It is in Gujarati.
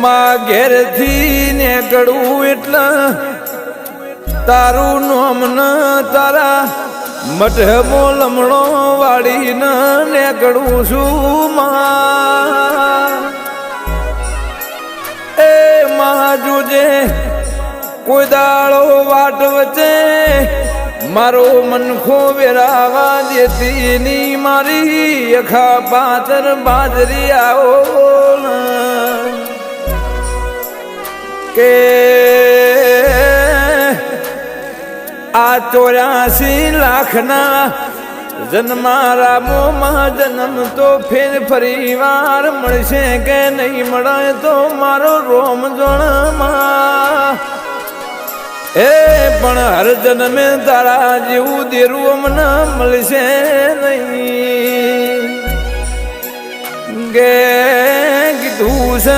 માં ઘેરથી નીકળું એટલે તારું નામ ન તારા મઢમો લમણો વાળીને નીકળું છું માં એ માં જોજે કોઈ દાળો વાટ વચ્ચે મારો મનખો વેરાવા દેતી ની મારી અખા પાતર બાજરી આવો કે આ 84 લાખના જન્મારા મોમાં જન્મ તો ફેર ફરી વાર મળશે કે નહીં મળે તો મારો રોમ જોણમાં એ પણ હર જન્મે તારા જેવું દેરું મને મળશે નહીં ગે કીધું છે